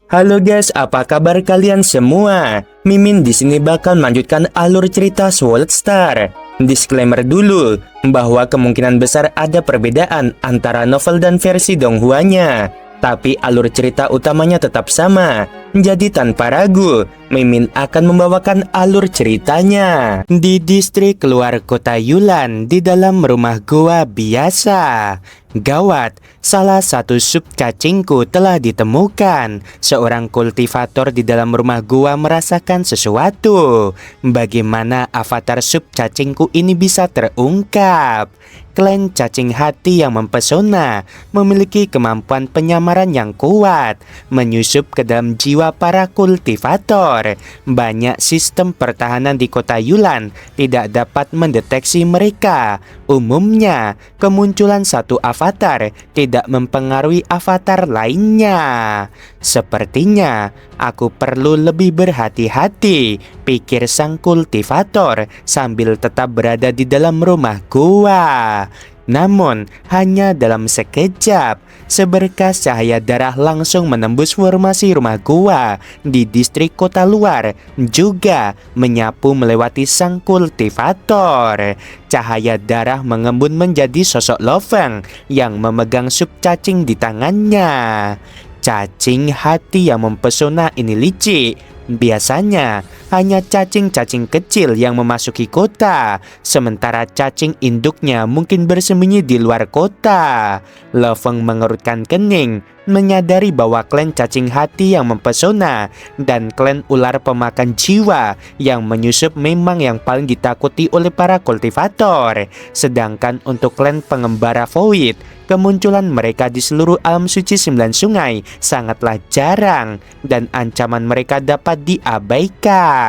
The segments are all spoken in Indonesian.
Halo guys, apa kabar kalian semua? Mimin di sini bakal melanjutkan alur cerita Sword Star. Disclaimer dulu, bahwa kemungkinan besar ada perbedaan antara novel dan versi Donghua-nya. Tapi alur cerita utamanya tetap sama. Jadi tanpa ragu, Mimin akan membawakan alur ceritanya. Di distrik luar kota Yulan, di dalam rumah goa biasa. Gawat, salah satu sub cacingku telah ditemukan. Seorang kultivator di dalam rumah gua merasakan sesuatu. Bagaimana avatar sub cacingku ini bisa terungkap? Klan cacing hati yang mempesona memiliki kemampuan penyamaran yang kuat, menyusup ke dalam jiwa para kultivator. Banyak sistem pertahanan di kota Yulan tidak dapat mendeteksi mereka. Umumnya, kemunculan satu avatar tidak mempengaruhi avatar lainnya. Sepertinya aku perlu lebih berhati-hati, pikir sang kultivator sambil tetap berada di dalam rumah gua. Namun, hanya dalam sekejap, seberkas cahaya darah langsung menembus formasi rumah gua di distrik kota luar, juga menyapu melewati sang kultivator. Cahaya darah mengembun menjadi sosok Lo Feng yang memegang sub cacing di tangannya. Cacing hati yang mempesona ini licik. Biasanya hanya cacing-cacing kecil yang memasuki kota, sementara cacing induknya mungkin bersembunyi di luar kota. Lo Feng mengerutkan kening, menyadari bahwa klan cacing hati yang mempesona dan klan ular pemakan jiwa yang menyusup memang yang paling ditakuti oleh para kultivator. Sedangkan untuk klan pengembara Void, kemunculan mereka di seluruh alam suci 9 sungai sangatlah jarang dan ancaman mereka dapat diabaikan.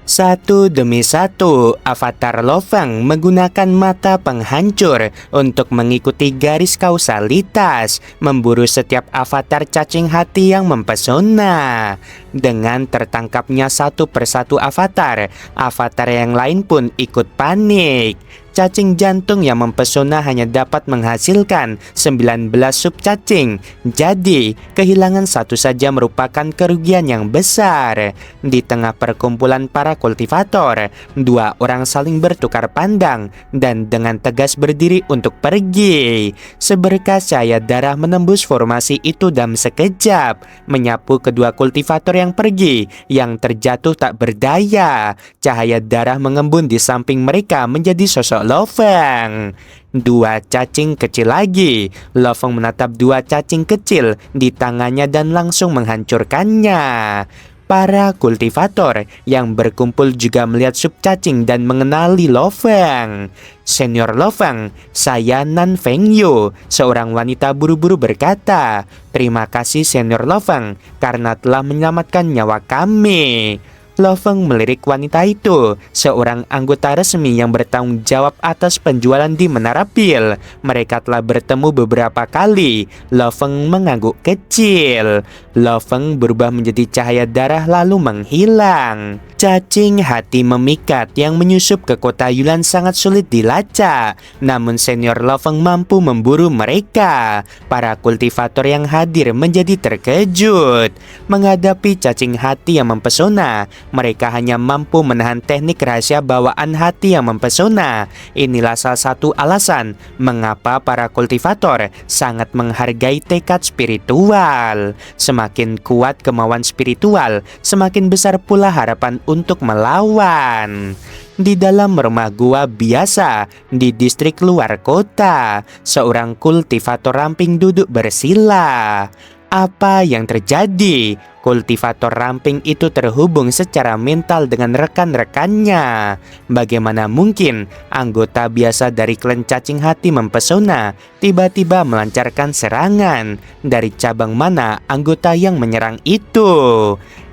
Satu demi satu, avatar Lo Feng menggunakan mata penghancur untuk mengikuti garis kausalitas, memburu setiap avatar cacing hati yang mempesona. Dengan tertangkapnya satu persatu avatar, avatar yang lain pun ikut panik. Cacing jantung yang mempesona hanya dapat menghasilkan 19 sub cacing. Jadi, kehilangan satu saja merupakan kerugian yang besar. Di tengah perkumpulan para kultivator, dua orang saling bertukar pandang dan dengan tegas berdiri untuk pergi. Seberkas cahaya darah menembus formasi itu dalam sekejap, menyapu kedua kultivator yang pergi, yang terjatuh tak berdaya. Cahaya darah mengembun di samping mereka menjadi sosok Lo Feng. Dua cacing kecil lagi. Lo Feng menatap dua cacing kecil di tangannya dan langsung menghancurkannya. Para kultivator yang berkumpul juga melihat sub cacing dan mengenali Lo Feng. Senior Lo Feng, saya Nan Feng Yu, seorang wanita buru-buru berkata, "Terima kasih Senior Lo Feng karena telah menyelamatkan nyawa kami." Lo Feng melirik wanita itu, seorang anggota resmi yang bertanggung jawab atas penjualan di Menara Pil. Mereka telah bertemu beberapa kali. Lo Feng mengangguk kecil. Lo Feng berubah menjadi cahaya darah lalu menghilang. Cacing hati memikat yang menyusup ke kota Yulan sangat sulit dilacak. Namun senior Lo Feng mampu memburu mereka. Para kultivator yang hadir menjadi terkejut. Menghadapi cacing hati yang mempesona, mereka hanya mampu menahan teknik rahasia bawaan hati yang mempesona. Inilah salah satu alasan mengapa para kultivator sangat menghargai tekad spiritual. Semakin kuat kemauan spiritual, semakin besar pula harapan untuk melawan. Di dalam rumah gua biasa di distrik luar kota, seorang kultivator ramping duduk bersila. Apa yang terjadi? Kultivator ramping itu terhubung secara mental dengan rekan-rekannya. Bagaimana mungkin anggota biasa dari klan cacing hati mempesona tiba-tiba melancarkan serangan? Dari cabang mana anggota yang menyerang itu?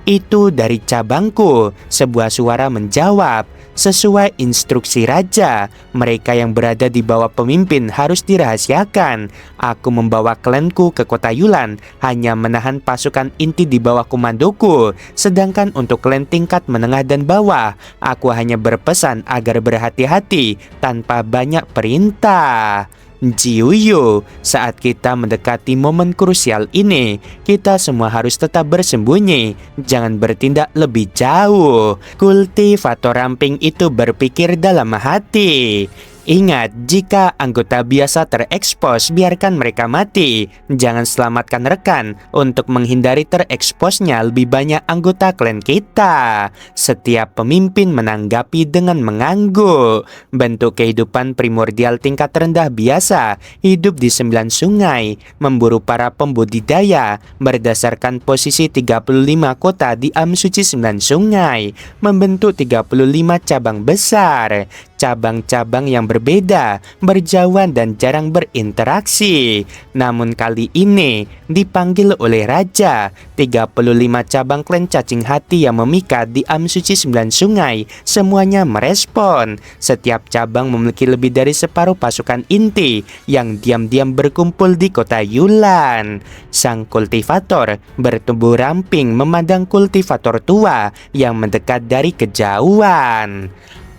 Itu dari cabangku, sebuah suara menjawab. Sesuai instruksi raja, mereka yang berada di bawah pemimpin harus dirahasiakan. Aku membawa klanku ke kota Yulan hanya menahan pasukan inti di bawah komandoku. Sedangkan untuk klan tingkat menengah dan bawah, aku hanya berpesan agar berhati-hati tanpa banyak perintah. Jiuyu, saat kita mendekati momen krusial ini, kita semua harus tetap bersembunyi, jangan bertindak lebih jauh. Kultivator ramping itu berpikir dalam hati. Ingat, jika anggota biasa terekspos, biarkan mereka mati. Jangan selamatkan rekan untuk menghindari tereksposnya lebih banyak anggota klan kita. Setiap pemimpin menanggapi dengan mengangguk. Bentuk kehidupan primordial tingkat rendah biasa, hidup di 9 sungai, memburu para pembudidaya, berdasarkan posisi 35 kota di Suci 9 sungai, membentuk 35 cabang besar. Cabang-cabang yang berbeda, berjauhan dan jarang berinteraksi. Namun kali ini dipanggil oleh raja. 35 cabang klan cacing hati yang memikat di Suci 9 sungai semuanya merespon. Setiap cabang memiliki lebih dari separuh pasukan inti yang diam-diam berkumpul di kota Yulan. Sang kultivator bertubuh ramping memandang kultivator tua yang mendekat dari kejauhan.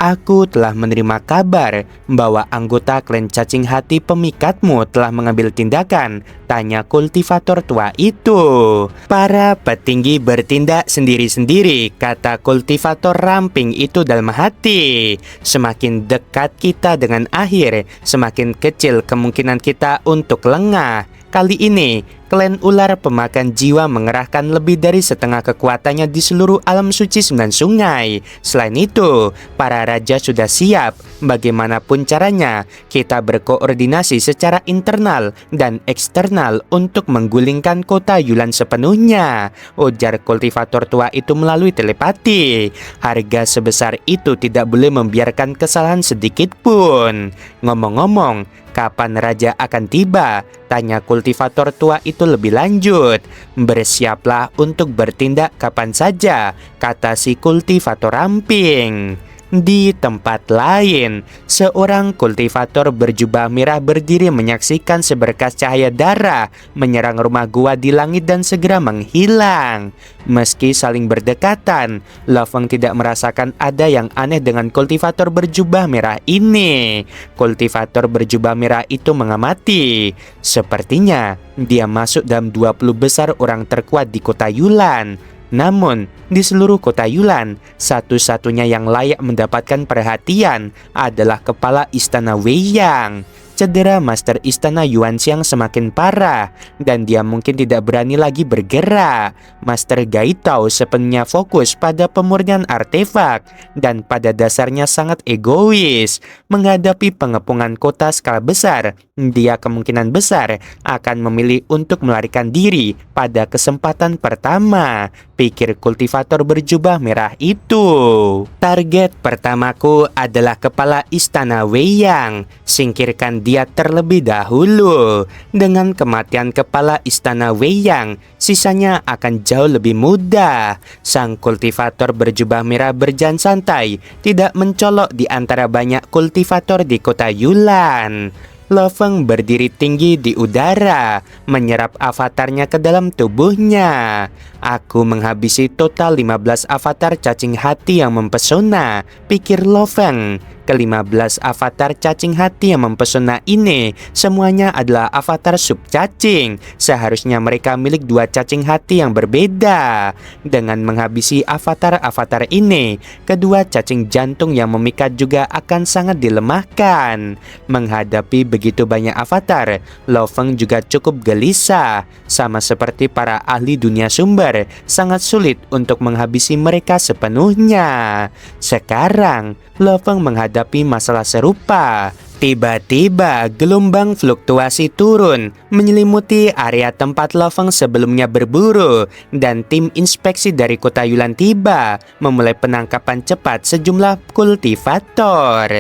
Aku telah menerima kabar bahwa anggota klan cacing hati pemikatmu telah mengambil tindakan, tanya kultivator tua itu. Para petinggi bertindak sendiri-sendiri, kata kultivator ramping itu dalam hati. Semakin dekat kita dengan akhir, semakin kecil kemungkinan kita untuk lengah. Kali ini, klan ular pemakan jiwa mengerahkan lebih dari setengah kekuatannya di seluruh alam suci 9 sungai. Selain itu, para raja sudah siap. Bagaimanapun caranya, kita berkoordinasi secara internal dan eksternal untuk menggulingkan kota Yulan sepenuhnya, ujar kultivator tua itu melalui telepati. Harga sebesar itu tidak boleh membiarkan kesalahan sedikit pun. Ngomong-ngomong, kapan raja akan tiba? Tanya kultivator tua itu lebih lanjut. Bersiaplah untuk bertindak kapan saja, kata si kultivator ramping. Di tempat lain, seorang kultivator berjubah merah berdiri menyaksikan seberkas cahaya darah menyerang rumah gua di langit dan segera menghilang. Meski saling berdekatan, Lo Feng tidak merasakan ada yang aneh dengan kultivator berjubah merah ini. Kultivator berjubah merah itu mengamati. Sepertinya dia masuk dalam 20 besar orang terkuat di kota Yulan. Namun, di seluruh kota Yulan, satu-satunya yang layak mendapatkan perhatian adalah kepala istana Wei Yang. Cedera Master Istana Yuanxiang semakin parah dan dia mungkin tidak berani lagi bergerak. Master Gaitao sepenuhnya fokus pada pemurnian artefak dan pada dasarnya sangat egois. Menghadapi pengepungan kota skala besar, dia kemungkinan besar akan memilih untuk melarikan diri pada kesempatan pertama, pikir kultivator berjubah merah itu. Target pertamaku adalah kepala istana Wei Yang. Singkirkan dia terlebih dahulu. Dengan kematian kepala istana Wei Yang, sisanya akan jauh lebih mudah. Sang kultivator berjubah merah berjalan santai, tidak mencolok di antara banyak kultivator di kota Yulan. Lo Feng berdiri tinggi di udara, menyerap avatarnya ke dalam tubuhnya. Aku menghabisi total 15 avatar cacing hati yang mempesona, pikir Lo Feng. Ke-15 avatar cacing hati yang mempesona ini semuanya adalah avatar sub cacing. Seharusnya mereka milik 2 cacing hati yang berbeda. Dengan menghabisi avatar-avatar ini, kedua cacing jantung yang memikat juga akan sangat dilemahkan. Menghadapi begitu banyak avatar, Lo Feng juga cukup gelisah. Sama seperti para ahli dunia sumber, sangat sulit untuk menghabisi mereka sepenuhnya. Sekarang, Lo Feng menghadapi masalah serupa. Tiba-tiba gelombang fluktuasi turun menyelimuti area tempat Lo Feng sebelumnya berburu, dan tim inspeksi dari kota Yulan tiba memulai penangkapan cepat sejumlah kultivator.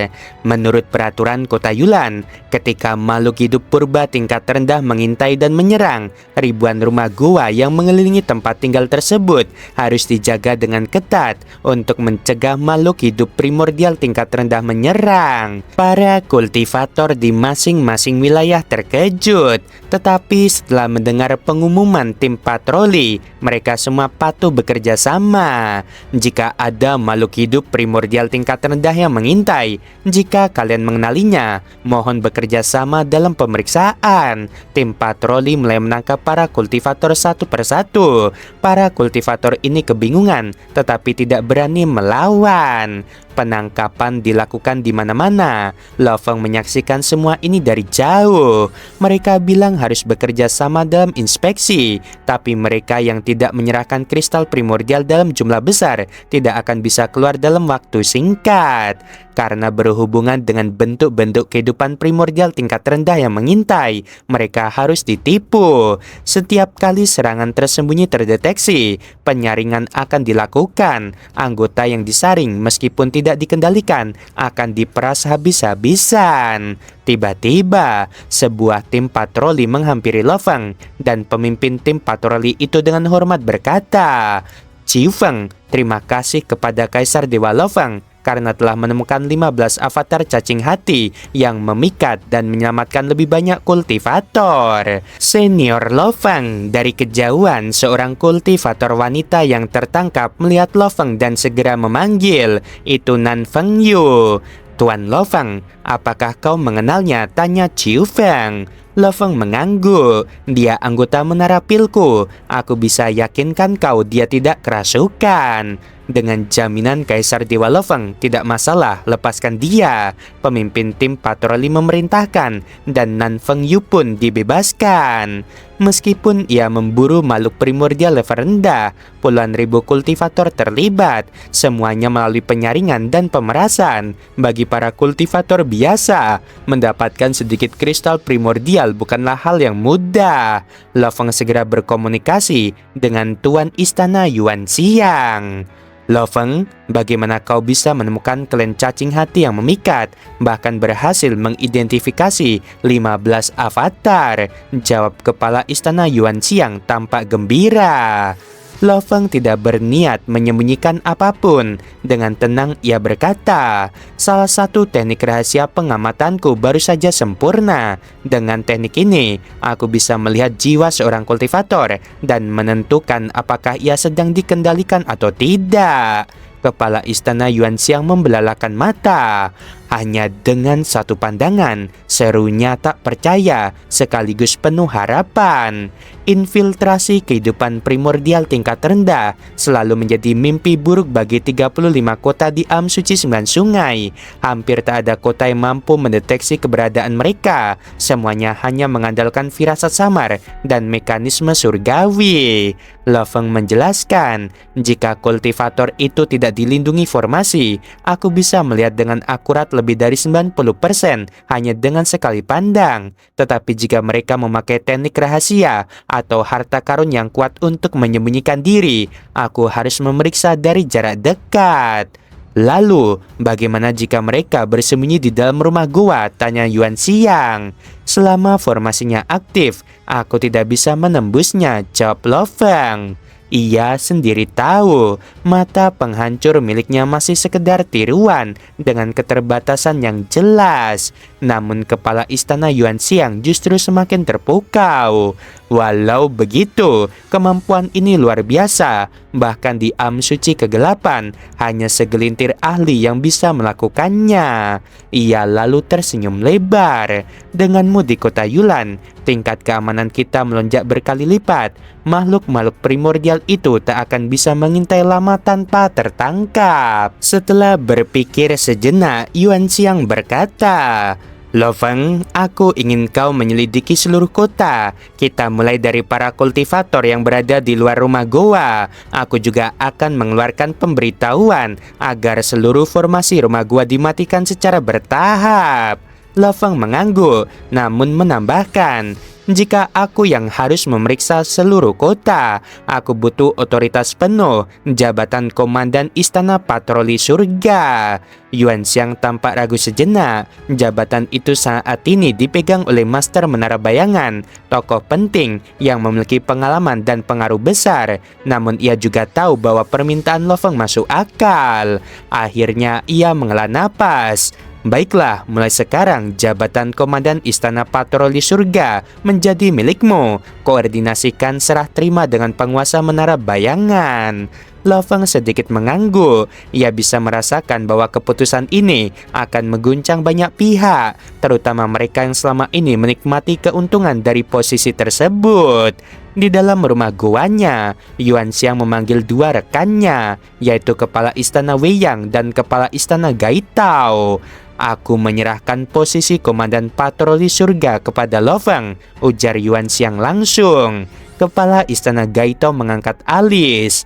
Menurut peraturan kota Yulan, ketika makhluk hidup purba tingkat rendah mengintai dan menyerang, ribuan rumah gua yang mengelilingi tempat tinggal tersebut harus dijaga dengan ketat untuk mencegah makhluk hidup primordial tingkat rendah menyerang. Para kultivator kultivator di masing-masing wilayah terkejut. Tetapi setelah mendengar pengumuman tim patroli, mereka semua patuh bekerja sama. Jika ada makhluk hidup primordial tingkat rendah yang mengintai, jika kalian mengenalinya, mohon bekerja sama dalam pemeriksaan. Tim patroli mulai menangkap para kultivator satu persatu. Para kultivator ini kebingungan, tetapi tidak berani melawan. Penangkapan dilakukan di mana-mana. Lo Feng menyaksikan semua ini dari jauh. Mereka bilang harus bekerja sama dalam inspeksi, tapi mereka yang tidak menyerahkan kristal primordial dalam jumlah besar tidak akan bisa keluar dalam waktu singkat. Karena berhubungan dengan bentuk-bentuk kehidupan primordial tingkat rendah yang mengintai, mereka harus ditipu. Setiap kali serangan tersembunyi terdeteksi, penyaringan akan dilakukan. Anggota yang disaring meskipun tidak dikendalikan akan diperas habis-habisan. Tiba-tiba, sebuah tim patroli menghampiri Lo Feng, dan pemimpin tim patroli itu dengan hormat berkata, "Chiu Feng, terima kasih kepada Kaisar Dewa Lo Feng karena telah menemukan 15 avatar cacing hati yang memikat dan menyelamatkan lebih banyak kultivator." Senior Lo Feng dari kejauhan, seorang kultivator wanita yang tertangkap melihat Lo Feng dan segera memanggil, "Itu Nan Feng Yu." "Tuan Lo Feng, apakah kau mengenalnya?" tanya Chiu Feng. Lo Feng mengangguk. "Dia anggota menara pilku. Aku bisa yakinkan kau dia tidak kerasukan." Dengan jaminan Kaisar Dewa Lo Feng, "Tidak masalah, lepaskan dia." Pemimpin tim patroli memerintahkan, dan Nan Feng Yu pun dibebaskan. Meskipun ia memburu makhluk primordial level rendah, puluhan ribu kultivator terlibat, semuanya melalui penyaringan dan pemerasan. Bagi para kultivator biasa, mendapatkan sedikit kristal primordial bukanlah hal yang mudah. Lo Feng segera berkomunikasi dengan Tuan Istana Yuan Xiang. "Lo Feng, bagaimana kau bisa menemukan klan cacing hati yang memikat, bahkan berhasil mengidentifikasi 15 avatar?" jawab kepala istana Yuan Xiang tampak gembira. Lo Feng tidak berniat menyembunyikan apapun. Dengan tenang ia berkata, "Salah satu teknik rahasia pengamatanku baru saja sempurna. Dengan teknik ini, aku bisa melihat jiwa seorang kultivator dan menentukan apakah ia sedang dikendalikan atau tidak." Kepala istana Yuan Xiang membelalakan mata. Hanya dengan satu pandangan, serunya tak percaya sekaligus penuh harapan. Infiltrasi kehidupan primordial tingkat rendah selalu menjadi mimpi buruk bagi 35 kota di Am Suci 9 Sungai. Hampir tak ada kota yang mampu mendeteksi keberadaan mereka. Semuanya hanya mengandalkan firasat samar dan mekanisme surgawi. Lo Feng menjelaskan, "Jika kultivator itu tidak dilindungi formasi, aku bisa melihat dengan akurat lebih dari 90% hanya dengan sekali pandang. Tetapi jika mereka memakai teknik rahasia atau harta karun yang kuat untuk menyembunyikan diri, aku harus memeriksa dari jarak dekat." "Lalu, bagaimana jika mereka bersembunyi di dalam rumah gua?" tanya Yuan Xiang. "Selama formasinya aktif, aku tidak bisa menembusnya," jawab Lo Feng. Ia sendiri tahu mata penghancur miliknya masih sekedar tiruan dengan keterbatasan yang jelas. Namun kepala istana Yuan Xiang justru semakin terpukau. Walau begitu, kemampuan ini luar biasa. Bahkan di Am Suci Kegelapan, hanya segelintir ahli yang bisa melakukannya. Ia lalu tersenyum lebar. "Denganmu di kota Yulan, tingkat keamanan kita melonjak berkali lipat. Makhluk-makhluk primordial itu tak akan bisa mengintai lama tanpa tertangkap." Setelah berpikir sejenak, Yuan Xiang berkata, "Lo Feng, aku ingin kau menyelidiki seluruh kota. Kita mulai dari para kultivator yang berada di luar rumah goa. Aku juga akan mengeluarkan pemberitahuan agar seluruh formasi rumah goa dimatikan secara bertahap." Lo Feng mengangguk, namun menambahkan, "Jika aku yang harus memeriksa seluruh kota, aku butuh otoritas penuh, jabatan komandan istana patroli surga." Yuan Xiang tampak ragu sejenak. Jabatan itu saat ini dipegang oleh Master Menara Bayangan, tokoh penting yang memiliki pengalaman dan pengaruh besar. Namun ia juga tahu bahwa permintaan Lo Feng masuk akal. Akhirnya ia menghela napas. Baiklah, mulai sekarang jabatan Komandan Istana Patroli Surga menjadi milikmu. Koordinasikan serah terima dengan penguasa Menara Bayangan. Lo Feng sedikit mengangguk. Ia bisa merasakan bahwa keputusan ini akan mengguncang banyak pihak, terutama mereka yang selama ini menikmati keuntungan dari posisi tersebut. Di dalam rumah guanya, Yuan Xiang memanggil dua rekannya, yaitu Kepala Istana Wei Yang dan Kepala Istana Gaitao. Aku menyerahkan posisi Komandan Patroli Surga kepada Lo Feng, ujar Yuan Xiang langsung. Kepala Istana Gaitao mengangkat alis.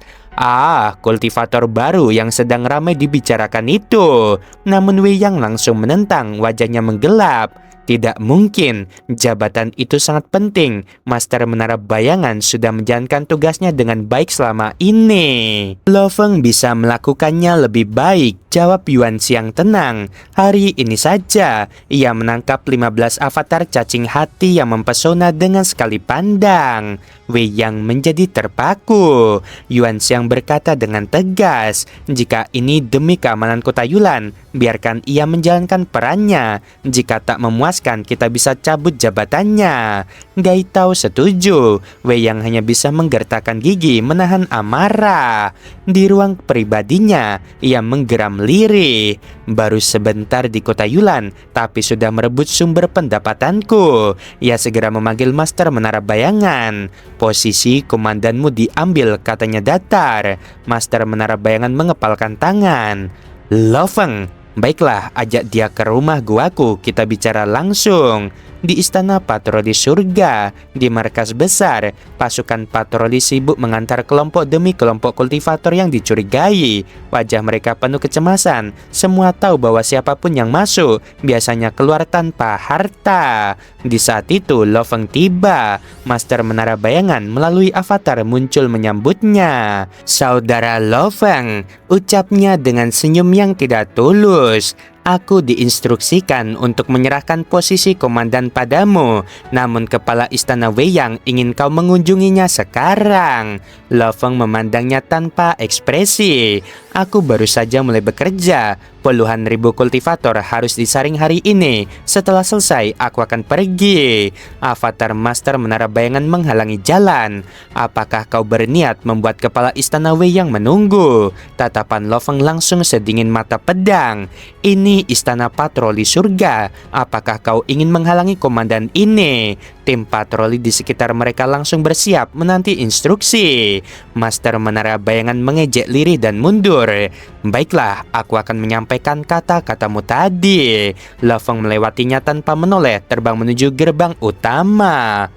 Kultivator baru yang sedang ramai dibicarakan itu. Namun Wei Yang langsung menentang, wajahnya menggelap. Tidak mungkin, jabatan itu sangat penting. Master Menara Bayangan sudah menjalankan tugasnya dengan baik selama ini. Lo Feng bisa melakukannya lebih baik, jawab Yuan Xiang tenang. Hari ini saja, ia menangkap 15 avatar cacing hati yang mempesona dengan sekali pandang. Wei Yang menjadi terpaku. Yuan Xiang berkata dengan tegas, jika ini demi keamanan kota Yulan, biarkan ia menjalankan perannya. Jika tak memuaskan, kita bisa cabut jabatannya. Gaitao setuju. Wei Yang hanya bisa menggertakkan gigi menahan amarah. Di ruang pribadinya, ia menggeram lirih. Baru sebentar di kota Yulan, tapi sudah merebut sumber pendapatanku. Ia segera memanggil Master Menara Bayangan. Posisi komandanmu diambil, katanya datar. Master Menara Bayangan mengepalkan tangan. Lo Feng, baiklah, ajak dia ke rumah guaku, kita bicara langsung. Di Istana Patroli Surga, di markas besar, pasukan patroli sibuk mengantar kelompok demi kelompok kultivator yang dicurigai. Wajah mereka penuh kecemasan. Semua tahu bahwa siapapun yang masuk biasanya keluar tanpa harta. Di saat itu, Lo Feng tiba. Master Menara Bayangan melalui avatar muncul menyambutnya. Saudara Lo Feng, ucapnya dengan senyum yang tidak tulus. Aku diinstruksikan untuk menyerahkan posisi komandan padamu, namun Kepala Istana Wei Yang ingin kau mengunjunginya sekarang. Lo Feng memandangnya tanpa ekspresi. Aku baru saja mulai bekerja. Puluhan ribu kultivator harus disaring hari ini. Setelah selesai, aku akan pergi. Avatar Master Menara Bayangan menghalangi jalan. Apakah kau berniat membuat Kepala Istana Wei Yang menunggu? Tatapan Lo Feng langsung sedingin mata pedang. Ini Istana Patroli Surga. Apakah kau ingin menghalangi komandan ini? Tim patroli di sekitar mereka langsung bersiap menanti instruksi. Master Menara Bayangan mengejek lirih dan mundur. Baiklah, aku akan menyampaikan kata-katamu tadi. Lo Feng melewatinya tanpa menoleh, terbang menuju gerbang utama.